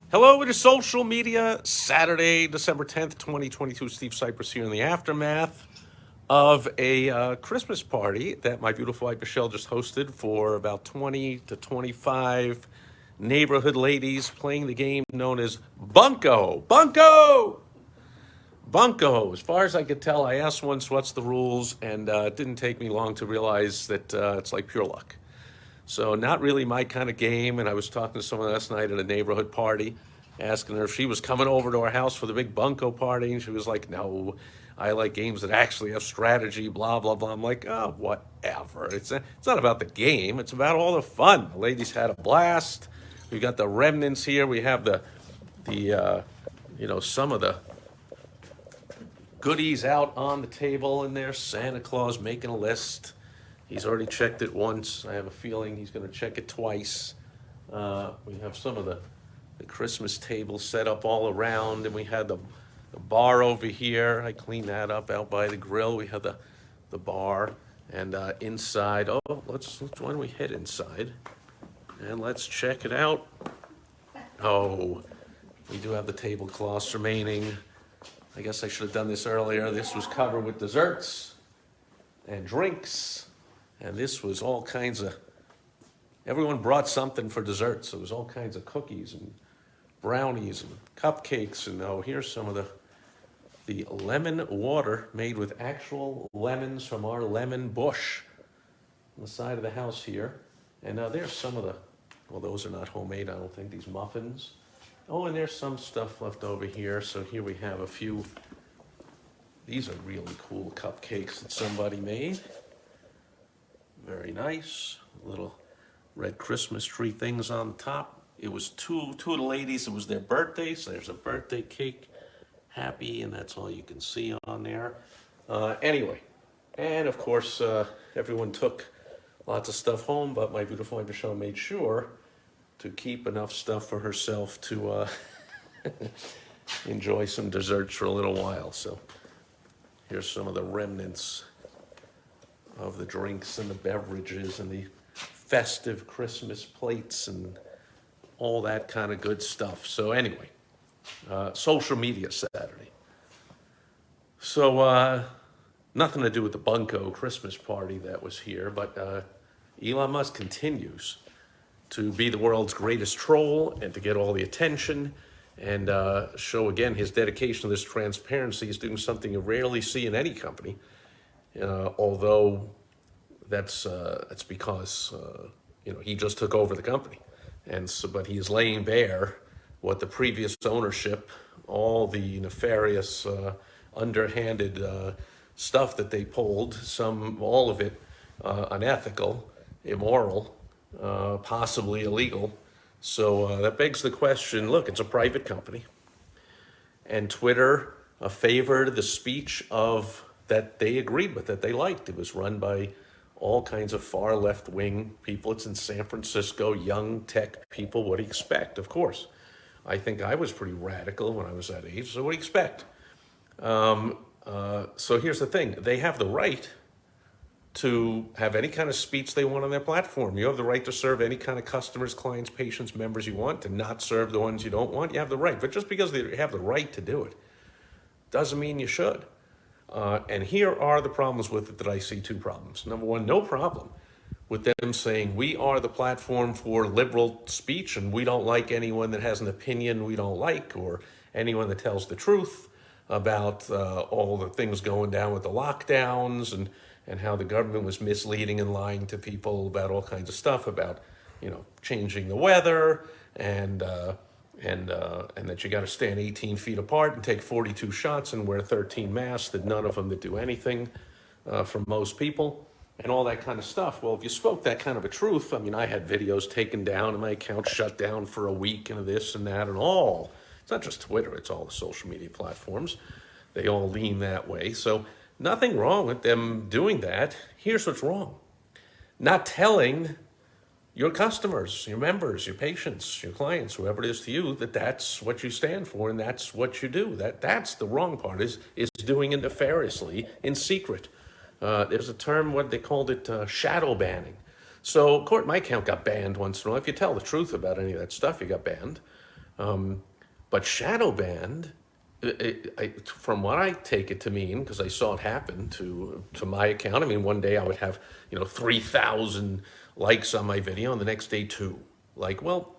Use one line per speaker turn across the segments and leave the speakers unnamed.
Hello, it is social media Saturday, December 10th, 2022. Steve Sipress here in the aftermath of a Christmas party that my beautiful wife Michelle just hosted for about 20 to 25 neighborhood ladies playing the game known as Bunko. Bunko! Bunko. As far as I could tell, I asked once what's the rules, and it didn't take me long to realize that it's like pure luck. So not really my kind of game. And I was talking to someone last night at a neighborhood party, asking her if she was coming over to our house for the big bunco party, and she was like, "No, I like games that actually have strategy." Blah blah blah. I'm like, "Oh, whatever. It's not about the game. It's about all the fun." The ladies had a blast. We got the remnants here. We have the some of the goodies out on the table in there. Santa Claus making a list. He's already checked it once. I have a feeling he's going to check it twice. We have some of the Christmas table set up all around, and we had the bar over here. I cleaned that up out by the grill. We had the bar, and inside. Oh, why don't we head inside and let's check it out. Oh, we do have the tablecloths remaining. I guess I should have done this earlier. This was covered with desserts and drinks. And this was all kinds of, everyone brought something for dessert. So it was all kinds of cookies and brownies and cupcakes. And oh, here's some of the lemon water made with actual lemons from our lemon bush on the side of the house here. And now there's some of the, well, those are not homemade, I don't think, these muffins. Oh, and there's some stuff left over here. So here we have a few, these are really cool cupcakes that somebody made. Very nice. Little red Christmas tree things on top. It was two of the ladies, it was their birthday, so there's a birthday cake. Happy, and that's all you can see on there. Anyway, and of course, everyone took lots of stuff home, but my beautiful wife Michelle made sure to keep enough stuff for herself to enjoy some desserts for a little while. So here's some of the remnants of the drinks and the beverages and the festive Christmas plates and all that kind of good stuff. So anyway, social media Saturday. So nothing to do with the Bunko Christmas party that was here, but Elon Musk continues to be the world's greatest troll and to get all the attention and show again his dedication to this transparency. He's doing something you rarely see in any company. Although that's because he just took over the company, and so but he is laying bare what the previous ownership, all the nefarious, underhanded stuff that they pulled, all of it unethical, immoral, possibly illegal. So that begs the question: look, it's a private company, and Twitter favored the speech of that they agreed with, that they liked. It was run by all kinds of far left wing people. It's in San Francisco, young tech people. What do you expect? Of course. I think I was pretty radical when I was that age, so what do you expect? So here's the thing: they have the right to have any kind of speech they want on their platform. You have the right to serve any kind of customers, clients, patients, members you want, and not serve the ones you don't want. You have the right. But just because they have the right to do it doesn't mean you should. And here are the problems with it that I see. Two problems. Number one, no problem with them saying we are the platform for liberal speech and we don't like anyone that has an opinion we don't like, or anyone that tells the truth about all the things going down with the lockdowns and how the government was misleading and lying to people about all kinds of stuff about, changing the weather and that you got to stand 18 feet apart and take 42 shots and wear 13 masks, that none of them that do anything for most people, and all that kind of stuff. Well, if you spoke that kind of a truth, I mean, I had videos taken down and my account shut down for a week and this and that and all. It's not just Twitter, it's all the social media platforms. They all lean that way. So nothing wrong with them doing that. Here's what's wrong: not telling your customers, your members, your patients, your clients, whoever it is to you, that that's what you stand for and that's what you do. That's the wrong part, is doing it nefariously in secret. There's a term, what they called it, shadow banning. So, of course, my account got banned once in a while. If you tell the truth about any of that stuff, you got banned. But shadow banned, from what I take it to mean, because I saw it happen to my account. I mean, one day I would have 3,000 likes on my video, and the next day two. Like, well,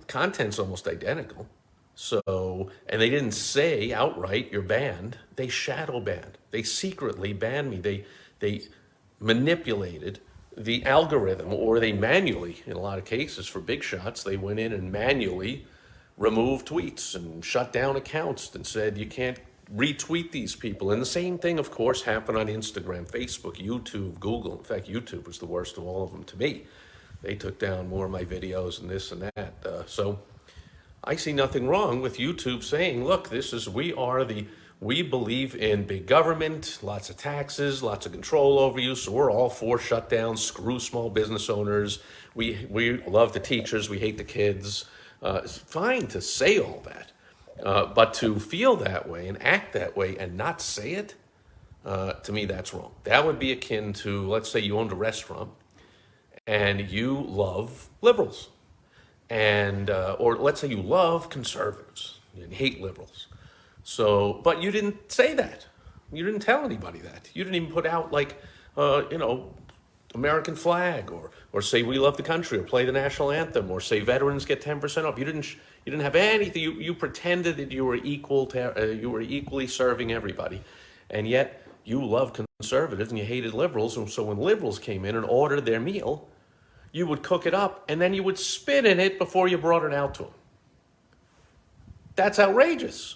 content's almost identical. So, and they didn't say outright you're banned. They shadow banned. They secretly banned me. They manipulated the algorithm, or they manually, in a lot of cases for big shots, they went in and manually removed tweets and shut down accounts and said you can't retweet these people. And the same thing, of course, happened on Instagram, Facebook, YouTube, Google. In fact, YouTube was the worst of all of them to me. They took down more of my videos and this and that. So I see nothing wrong with YouTube saying, look, we believe in big government, lots of taxes, lots of control over you, so we're all for shutdowns, screw small business owners, we love the teachers, we hate the kids. It's fine to say all that, but to feel that way and act that way and not say it, to me, that's wrong. That would be akin to, let's say you owned a restaurant and you love liberals, and or let's say you love conservatives and hate liberals. So, but you didn't say that. You didn't tell anybody that. You didn't even put out like, American flag, or say we love the country, or play the national anthem, or say veterans get 10% off. You didn't have anything. You pretended that you were you were equally serving everybody, and yet you love conservatives and you hated liberals. And so when liberals came in and ordered their meal, you would cook it up and then you would spit in it before you brought it out to them. That's outrageous.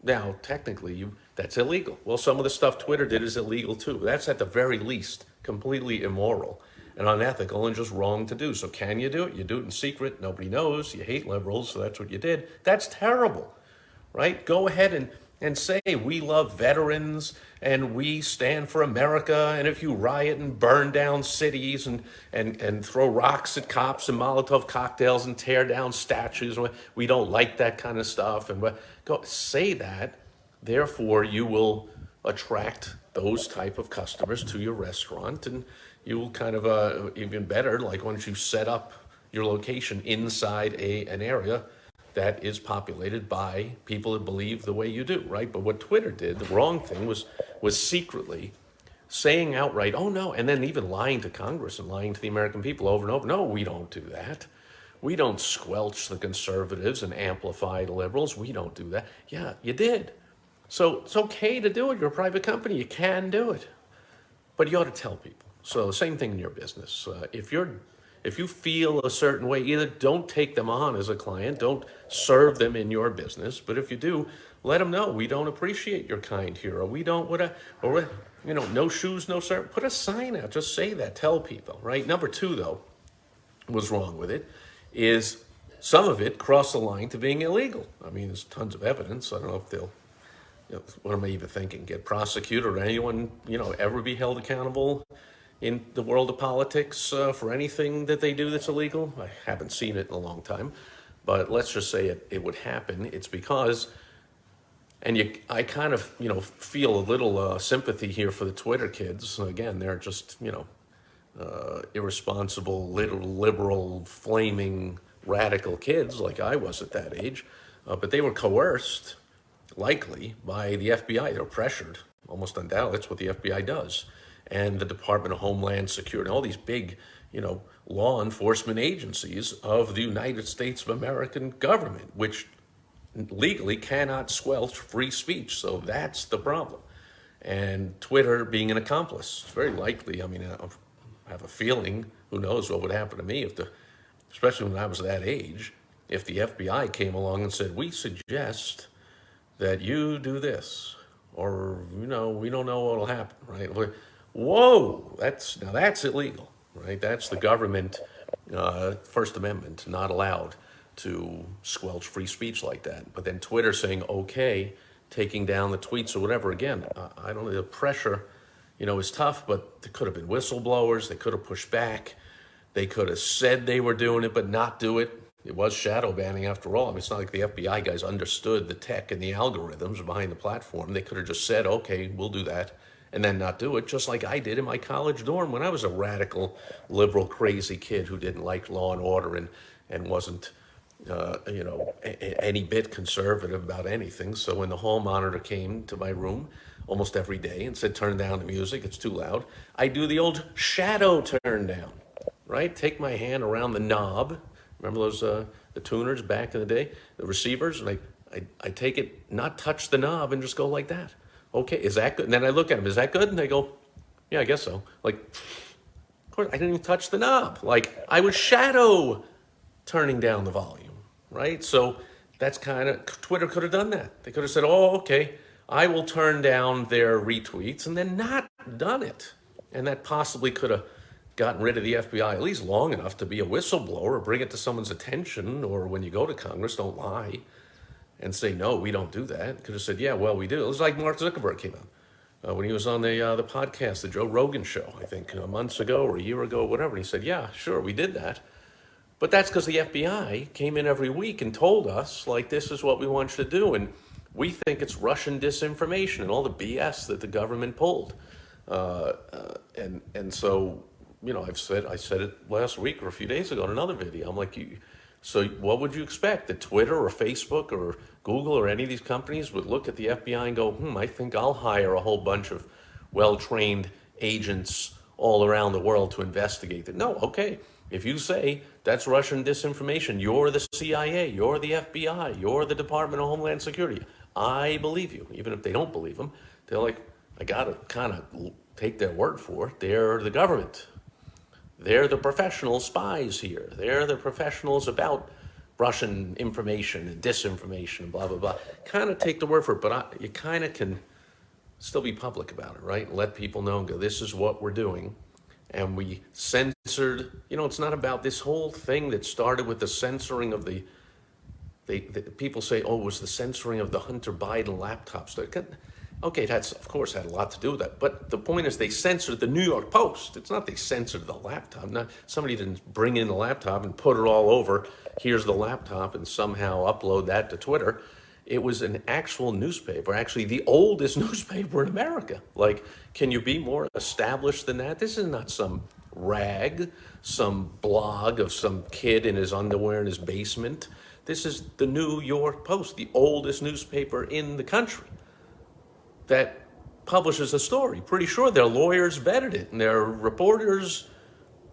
Now, technically, that's illegal. Well, some of the stuff Twitter did is illegal too. That's at the very least completely immoral and unethical and just wrong to do. So can you do it? You do it in secret. Nobody knows. You hate liberals, so that's what you did. That's terrible, right? Go ahead and say we love veterans and we stand for America. And if you riot and burn down cities and throw rocks at cops and Molotov cocktails and tear down statues, we don't like that kind of stuff. And go say that. Therefore, you will attract those type of customers to your restaurant, and you will kind of even better, like once you set up your location inside an area that is populated by people that believe the way you do, right? But what Twitter did, the wrong thing, was secretly saying outright, oh no, and then even lying to Congress and lying to the American people over and over. No, we don't do that. We don't squelch the conservatives and amplify the liberals. We don't do that. Yeah, you did. So it's okay to do it. You're a private company. You can do it. But you ought to tell people. So same thing in your business. If you feel a certain way, either don't take them on as a client, don't serve them in your business. But if you do, let them know we don't appreciate your kind here, or we don't, no shoes, no service. Put a sign out. Just say that. Tell people, right? Number two, though, was wrong with it, is some of it crossed the line to being illegal. I mean, there's tons of evidence. I don't know if they'll, what am I even thinking? Get prosecuted or anyone, ever be held accountable in the world of politics for anything that they do that's illegal? I haven't seen it in a long time, but let's just say it would happen. It's because, I kind of, feel a little sympathy here for the Twitter kids. Again, they're just, irresponsible, liberal, flaming, radical kids like I was at that age, but they were coerced, likely, by the FBI. They were pressured, almost undoubtedly. That's what the FBI does. And the Department of Homeland Security, all these big, law enforcement agencies of the United States of American government, which legally cannot squelch free speech. So that's the problem. And Twitter being an accomplice, it's very likely. I mean, I have a feeling, who knows what would happen to me especially when I was that age, if the FBI came along and said, we suggest that you do this, or, we don't know what'll happen, right? Whoa, that's illegal, right? That's the government, First Amendment, not allowed to squelch free speech like that. But then Twitter saying, okay, taking down the tweets or whatever, again, I don't know, the pressure, is tough, but there could have been whistleblowers, they could have pushed back, they could have said they were doing it but not do it. It was shadow banning after all. I mean, it's not like the FBI guys understood the tech and the algorithms behind the platform. They could have just said, okay, we'll do that, and then not do it, just like I did in my college dorm when I was a radical, liberal, crazy kid who didn't like law and order and wasn't any bit conservative about anything. So when the hall monitor came to my room almost every day and said, turn down the music, it's too loud, I do the old shadow turn down, right? Take my hand around the knob. Remember those, the tuners back in the day, the receivers? And I take it, not touch the knob and just go like that. Okay, is that good? And then I look at them, is that good? And they go, yeah, I guess so. Like, of course, I didn't even touch the knob. Like, I was shadow turning down the volume, right? So that's kind of, Twitter could have done that. They could have said, oh, okay, I will turn down their retweets, and then not done it. And that possibly could have gotten rid of the FBI at least long enough to be a whistleblower or bring it to someone's attention, or when you go to Congress, don't lie and say, no, we don't do that. Could have said, yeah, well, we do. It was like Mark Zuckerberg came out when he was on the podcast, the Joe Rogan show, I think months ago or a year ago, whatever. And he said, yeah, sure, we did that. But that's because the FBI came in every week and told us, like, this is what we want you to do. And we think it's Russian disinformation and all the BS that the government pulled. And so, I said it last week or a few days ago in another video. I'm like, so what would you expect? That Twitter or Facebook or Google or any of these companies would look at the FBI and go, I think I'll hire a whole bunch of well-trained agents all around the world to investigate it. No, okay. If you say that's Russian disinformation, you're the CIA, you're the FBI, you're the Department of Homeland Security, I believe you. Even if they don't believe them, they're like, I got to kind of take their word for it. They're the government. They're the professional spies here. They're the professionals about Russian information and disinformation and blah, blah, blah. Kind of take the word for it, but you kind of can still be public about it, right? Let people know and go, this is what we're doing. And we censored, it's not about this whole thing that started with the censoring of the people say, oh, it was the censoring of the Hunter Biden laptop stuff. Okay, that's, of course, had a lot to do with that. But the point is they censored the New York Post. It's not they censored the laptop. Not, somebody didn't bring in the laptop and put it all over, here's the laptop, and somehow upload that to Twitter. It was an actual newspaper, actually the oldest newspaper in America. Like, can you be more established than that? This is not some rag, some blog of some kid in his underwear in his basement. This is the New York Post, the oldest newspaper in the country that publishes a story. Pretty sure their lawyers vetted it and their reporters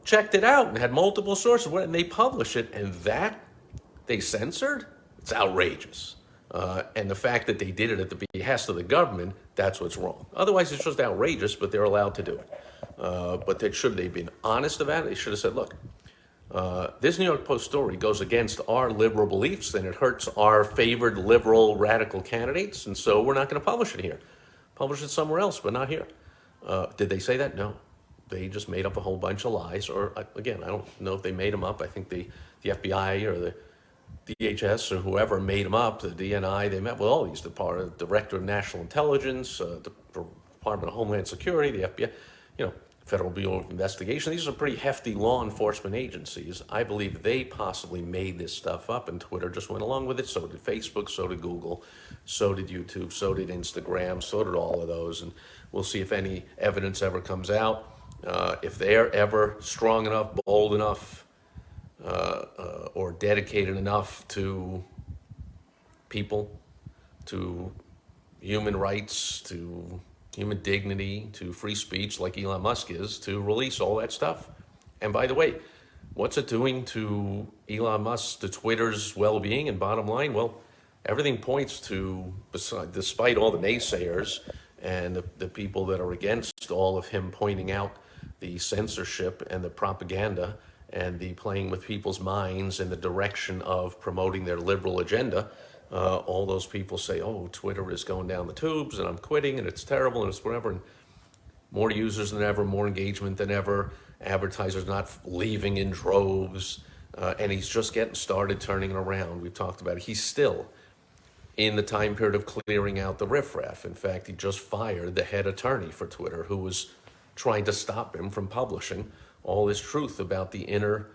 checked it out and had multiple sources, and they publish it, and that they censored? It's outrageous. And the fact that they did it at the behest of the government, that's what's wrong. Otherwise, it's just outrageous, but they're allowed to do it. But they've been honest about it. They should have said, look, this New York Post story goes against our liberal beliefs, and it hurts our favored liberal radical candidates, and so we're not going to publish it here. Publish it somewhere else, but not here. Did they say that? No. They just made up a whole bunch of lies, or again, I don't know if they made them up. I think the FBI or the DHS or whoever made them up, the DNI, they met with all these, the Director of National Intelligence, the Department of Homeland Security, the FBI, Federal Bureau of Investigation. These are pretty hefty law enforcement agencies. I believe they possibly made this stuff up, and Twitter just went along with it. So did Facebook, so did Google, so did YouTube, so did Instagram, so did all of those. And we'll see if any evidence ever comes out. If they're ever strong enough, bold enough, or dedicated enough to people, to human rights, to human dignity, to free speech like Elon Musk is, to release all that stuff. And by the way, what's it doing to Elon Musk, to Twitter's well-being and bottom line? Well, everything points to, despite all the naysayers and the people that are against all of him pointing out the censorship and the propaganda and the playing with people's minds in the direction of promoting their liberal agenda, all those people say, oh, Twitter is going down the tubes and I'm quitting and it's terrible and it's whatever. And more users than ever, more engagement than ever, advertisers not leaving in droves, and he's just getting started turning it around. We've talked about it. He's still in the time period of clearing out the riffraff. In fact, he just fired the head attorney for Twitter who was trying to stop him from publishing all this truth about the inner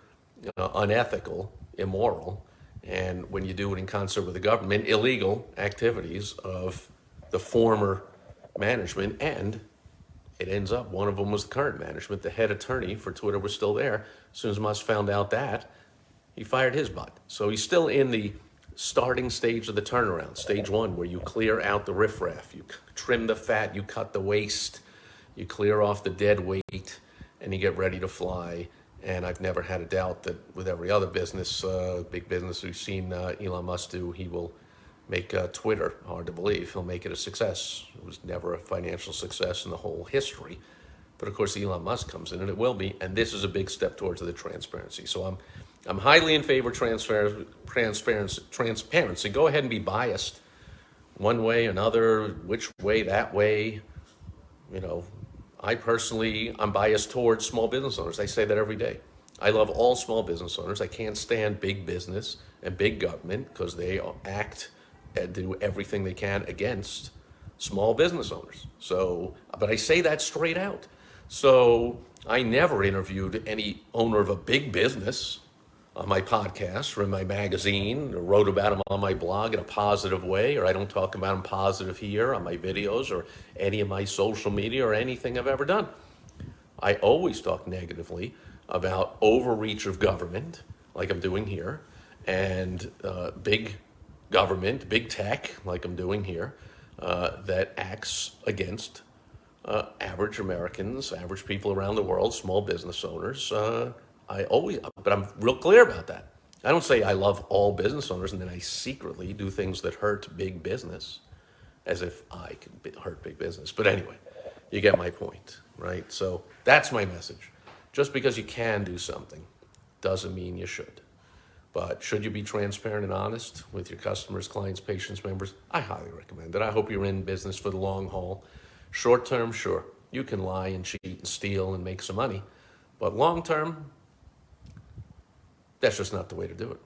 unethical, immoral, and when you do it in concert with the government, illegal activities of the former management. And it ends up, one of them was the current management. The head attorney for Twitter was still there. As soon as Musk found out that, he fired his butt. So he's still in the starting stage of the turnaround, stage one, where you clear out the riffraff, you trim the fat, you cut the waste, you clear off the dead weight, and you get ready to fly. And I've never had a doubt that with every other business, big business we've seen Elon Musk do, he will make Twitter, hard to believe, he'll make it a success. It was never a financial success in the whole history. But of course, Elon Musk comes in, and it will be. And this is a big step towards the transparency. So I'm highly in favor of transparency. Go ahead and be biased one way, another, which way, that way. You know, I'm biased towards small business owners. I say that every day. I love all small business owners. I can't stand big business and big government because they act and do everything they can against small business owners. So, but I say that straight out. So I never interviewed any owner of a big business on my podcast or in my magazine, or wrote about them on my blog in a positive way, or I don't talk about them positive here on my videos or any of my social media or anything I've ever done. I always talk negatively about overreach of government, like I'm doing here, and big government, big tech, like I'm doing here, that acts against average Americans, average people around the world, small business owners. But I'm real clear about that. I don't say I love all business owners and then I secretly do things that hurt big business as if I can hurt big business. But anyway, you get my point, right? So that's my message. Just because you can do something doesn't mean you should. But should you be transparent and honest with your customers, clients, patients, members? I highly recommend it. I hope you're in business for the long haul. Short term, sure, you can lie and cheat and steal and make some money. But long term, that's just not the way to do it.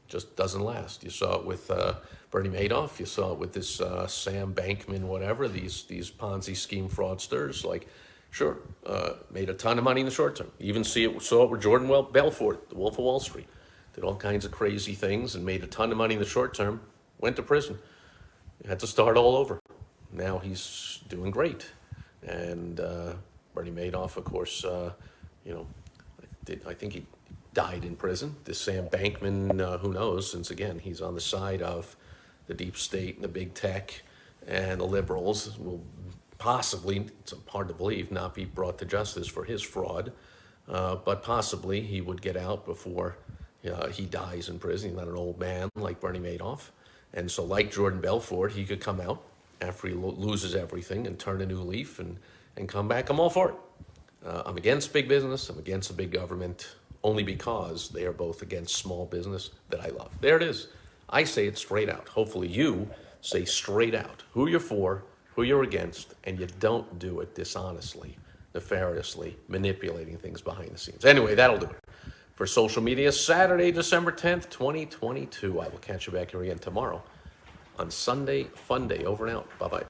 Just doesn't last. You saw it with Bernie Madoff. You saw it with this Sam Bankman, whatever, these Ponzi scheme fraudsters. Like, sure, made a ton of money in the short term. Even saw it with Jordan Belfort, the Wolf of Wall Street. Did all kinds of crazy things and made a ton of money in the short term. Went to prison. Had to start all over. Now he's doing great. And Bernie Madoff, of course, I think he died in prison. This Sam Bankman, who knows, since again, he's on the side of the deep state and the big tech, and the liberals will possibly, it's hard to believe, not be brought to justice for his fraud, but possibly he would get out before he dies in prison. He's not an old man like Bernie Madoff. And so like Jordan Belfort, he could come out after he loses everything and turn a new leaf and come back. I'm all for it. I'm against big business. I'm against the big government, only because they are both against small business that I love. There it is. I say it straight out. Hopefully you say straight out who you're for, who you're against, and you don't do it dishonestly, nefariously, manipulating things behind the scenes. Anyway, that'll do it for social media. Saturday, December 10th, 2022. I will catch you back here again tomorrow on Sunday Fun Day. Over and out. Bye-bye.